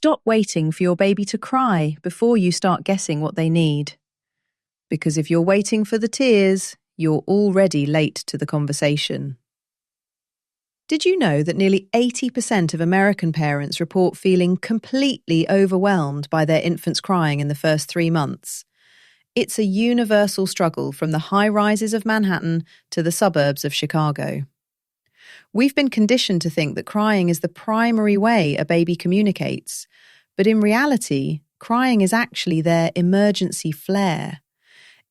Stop waiting for your baby to cry before you start guessing what they need. Because if you're waiting for the tears, you're already late to the conversation. Did you know that nearly 80% of American parents report feeling completely overwhelmed by their infants crying in the first 3 months? It's a universal struggle from the high-rises of Manhattan to the suburbs of Chicago. We've been conditioned to think that crying is the primary way a baby communicates, but in reality, crying is actually their emergency flare.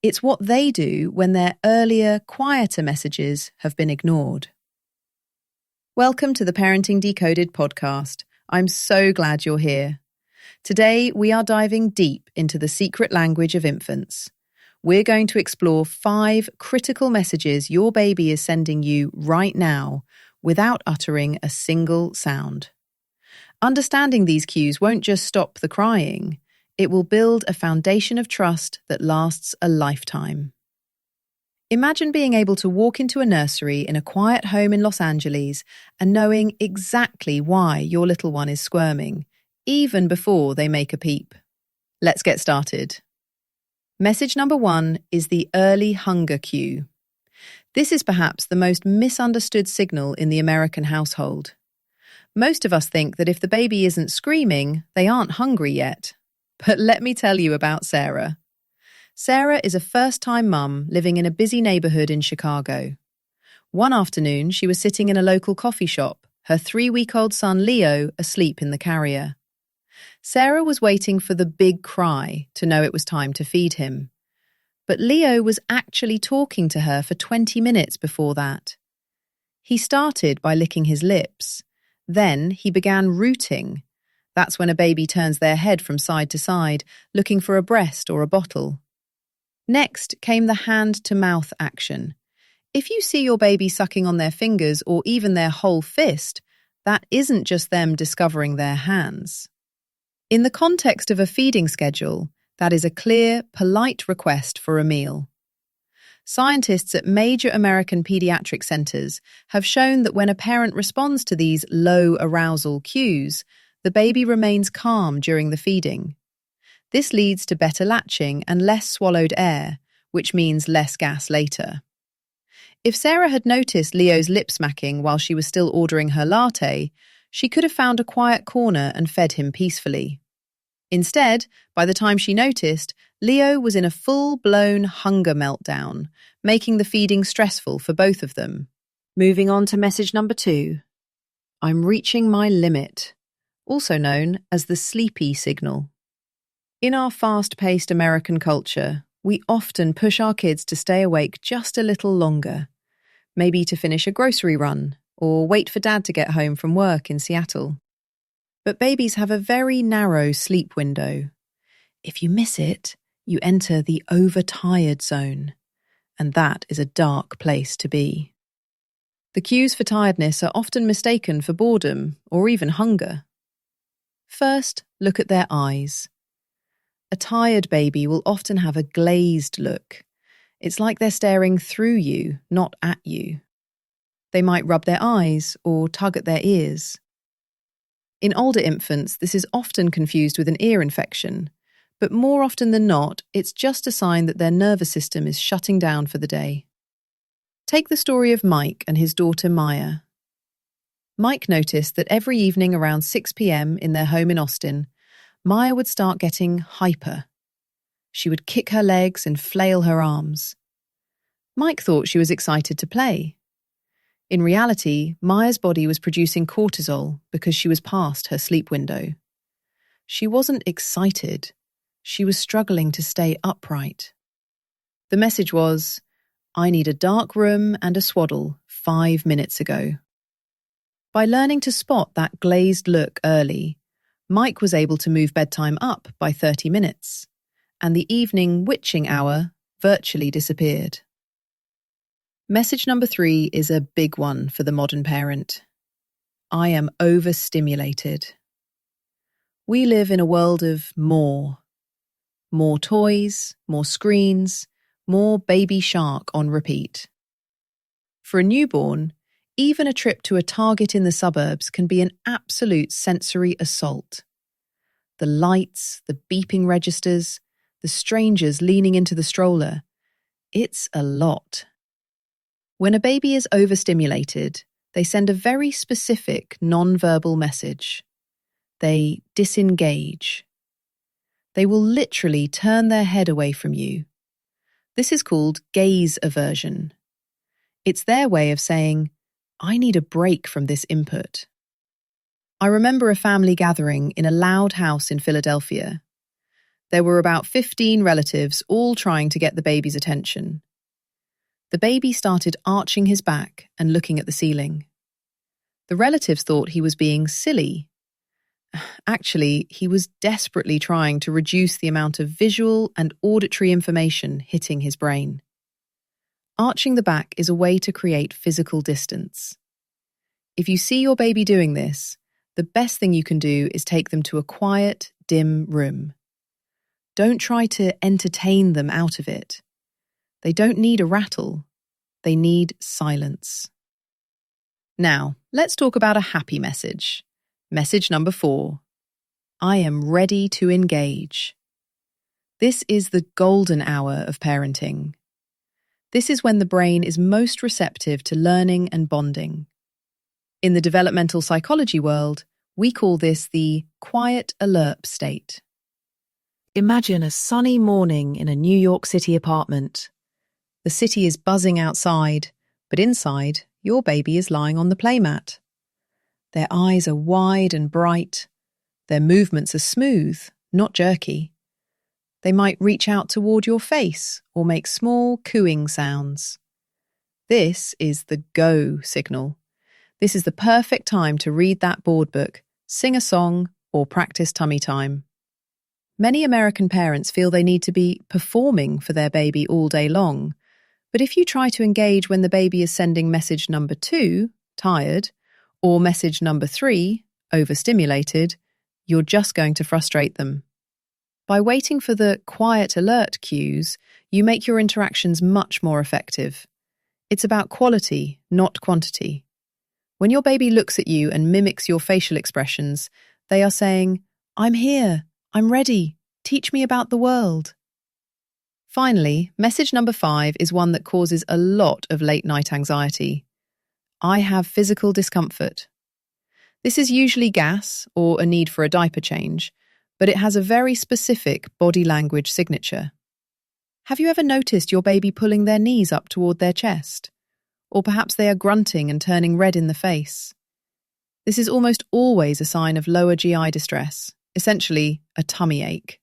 It's what they do when their earlier, quieter messages have been ignored. Welcome to the Parenting Decoded podcast. I'm so glad you're here. Today, we are diving deep into the secret language of infants. We're going to explore 5 critical messages your baby is sending you right now without uttering a single sound. Understanding these cues won't just stop the crying, it will build a foundation of trust that lasts a lifetime. Imagine being able to walk into a nursery in a quiet home in Los Angeles and knowing exactly why your little one is squirming, even before they make a peep. Let's get started. Message number 1 is the early hunger cue. This is perhaps the most misunderstood signal in the American household. Most of us think that if the baby isn't screaming, they aren't hungry yet. But let me tell you about Sarah. Sarah is a first-time mum living in a busy neighborhood in Chicago. One afternoon, she was sitting in a local coffee shop, her 3-week-old son Leo asleep in the carrier. Sarah was waiting for the big cry to know it was time to feed him. But Leo was actually talking to her for 20 minutes before that. He started by licking his lips. Then he began rooting. That's when a baby turns their head from side to side, looking for a breast or a bottle. Next came the hand-to-mouth action. If you see your baby sucking on their fingers or even their whole fist, that isn't just them discovering their hands. In the context of a feeding schedule, that is a clear, polite request for a meal. Scientists at major American pediatric centers have shown that when a parent responds to these low-arousal cues, the baby remains calm during the feeding. This leads to better latching and less swallowed air, which means less gas later. If Sarah had noticed Leo's lip smacking while she was still ordering her latte, she could have found a quiet corner and fed him peacefully. Instead, by the time she noticed, Leo was in a full-blown hunger meltdown, making the feeding stressful for both of them. Moving on to message number 2. I'm reaching my limit, also known as the sleepy signal. In our fast-paced American culture, we often push our kids to stay awake just a little longer, maybe to finish a grocery run or wait for Dad to get home from work in Seattle. But babies have a very narrow sleep window. If you miss it, you enter the overtired zone, and that is a dark place to be. The cues for tiredness are often mistaken for boredom or even hunger. First, look at their eyes. A tired baby will often have a glazed look. It's like they're staring through you, not at you. They might rub their eyes or tug at their ears. In older infants, this is often confused with an ear infection, but more often than not, it's just a sign that their nervous system is shutting down for the day. Take the story of Mike and his daughter Maya. Mike noticed that every evening around 6 p.m. in their home in Austin, Maya would start getting hyper. She would kick her legs and flail her arms. Mike thought she was excited to play. In reality, Maya's body was producing cortisol because she was past her sleep window. She wasn't excited. She was struggling to stay upright. The message was, I need a dark room and a swaddle 5 minutes ago. By learning to spot that glazed look early, Mike was able to move bedtime up by 30 minutes, and the evening witching hour virtually disappeared. Message number 3 is a big one for the modern parent. I am overstimulated. We live in a world of more. More toys, more screens, more Baby Shark on repeat. For a newborn, even a trip to a Target in the suburbs can be an absolute sensory assault. the lights, the beeping registers, the strangers leaning into the stroller. It's a lot. When a baby is overstimulated, they send a very specific non-verbal message. They disengage. They will literally turn their head away from you. This is called gaze aversion. It's their way of saying, I need a break from this input. I remember a family gathering in a loud house in Philadelphia. There were about 15 relatives all trying to get the baby's attention. The baby started arching his back and looking at the ceiling. The relatives thought he was being silly. Actually, he was desperately trying to reduce the amount of visual and auditory information hitting his brain. Arching the back is a way to create physical distance. If you see your baby doing this, the best thing you can do is take them to a quiet, dim room. Don't try to entertain them out of it. They don't need a rattle. They need silence. Now, let's talk about a happy message. Message number 4. I am ready to engage. This is the golden hour of parenting. This is when the brain is most receptive to learning and bonding. In the developmental psychology world, we call this the quiet alert state. Imagine a sunny morning in a New York City apartment. The city is buzzing outside, but inside, your baby is lying on the playmat. Their eyes are wide and bright. Their movements are smooth, not jerky. They might reach out toward your face or make small cooing sounds. This is the go signal. This is the perfect time to read that board book, sing a song, or practice tummy time. Many American parents feel they need to be performing for their baby all day long, but if you try to engage when the baby is sending message number 2, tired, or message number 3, overstimulated, you're just going to frustrate them. By waiting for the quiet alert cues, you make your interactions much more effective. It's about quality, not quantity. When your baby looks at you and mimics your facial expressions, they are saying, I'm here, I'm ready, teach me about the world. Finally, message number 5 is one that causes a lot of late-night anxiety. I have physical discomfort. This is usually gas or a need for a diaper change, but it has a very specific body language signature. Have you ever noticed your baby pulling their knees up toward their chest? Or perhaps they are grunting and turning red in the face. This is almost always a sign of lower GI distress, essentially a tummy ache.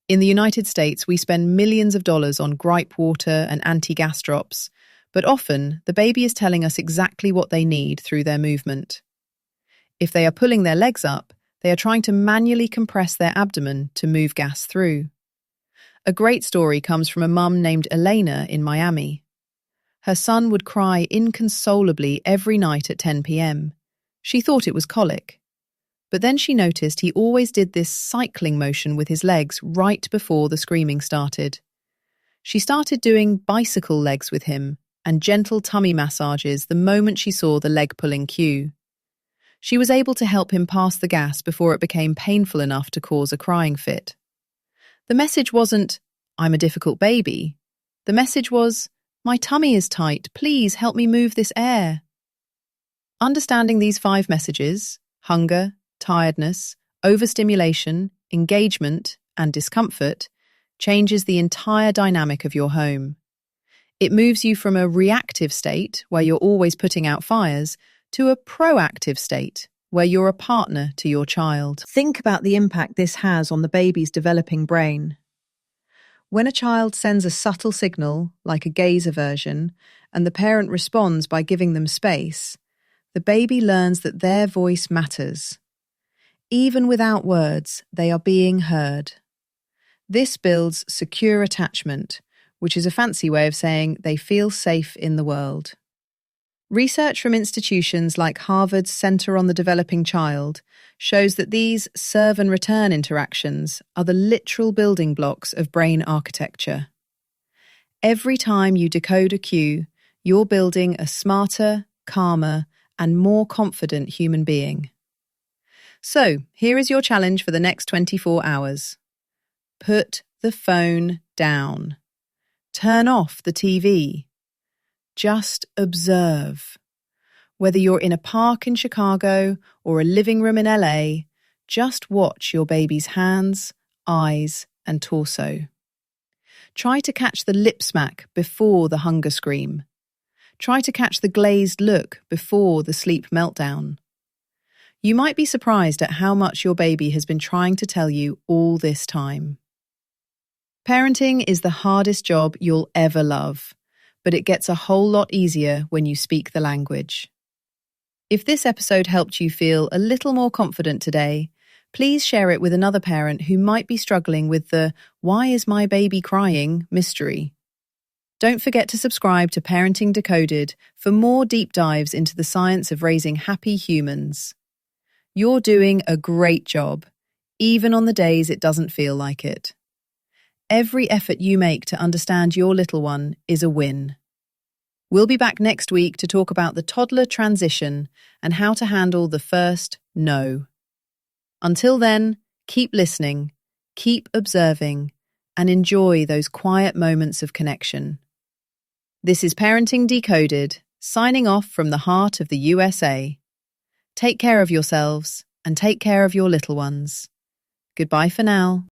In the United States, we spend millions of dollars on gripe water and anti-gas drops, but often the baby is telling us exactly what they need through their movement. If they are pulling their legs up, they are trying to manually compress their abdomen to move gas through. A great story comes from a mum named Elena in Miami. Her son would cry inconsolably every night at 10 p.m. She thought it was colic. But then she noticed he always did this cycling motion with his legs right before the screaming started. She started doing bicycle legs with him and gentle tummy massages the moment she saw the leg-pulling cue. She was able to help him pass the gas before it became painful enough to cause a crying fit. The message wasn't, I'm a difficult baby. The message was, my tummy is tight, please help me move this air. Understanding these 5 messages, hunger, tiredness, overstimulation, engagement, and discomfort, changes the entire dynamic of your home. It moves you from a reactive state, where you're always putting out fires, to a proactive state, where you're a partner to your child. Think about the impact this has on the baby's developing brain. When a child sends a subtle signal, like a gaze aversion, and the parent responds by giving them space, the baby learns that their voice matters. Even without words, they are being heard. This builds secure attachment, which is a fancy way of saying they feel safe in the world. Research from institutions like Harvard's Center on the Developing Child shows that these serve and return interactions are the literal building blocks of brain architecture. Every time you decode a cue, you're building a smarter, calmer, and more confident human being. So, here is your challenge for the next 24 hours. Put the phone down. Turn off the TV. Just observe. Whether you're in a park in Chicago or a living room in LA, just watch your baby's hands, eyes, and torso. Try to catch the lip smack before the hunger scream. Try to catch the glazed look before the sleep meltdown. You might be surprised at how much your baby has been trying to tell you all this time. Parenting is the hardest job you'll ever love, but it gets a whole lot easier when you speak the language. If this episode helped you feel a little more confident today, please share it with another parent who might be struggling with the "why is my baby crying" mystery. Don't forget to subscribe to Parenting Decoded for more deep dives into the science of raising happy humans. You're doing a great job, even on the days it doesn't feel like it. Every effort you make to understand your little one is a win. We'll be back next week to talk about the toddler transition and how to handle the first no. Until then, keep listening, keep observing, and enjoy those quiet moments of connection. This is Parenting Decoded, signing off from the heart of the USA. Take care of yourselves and take care of your little ones. Goodbye for now.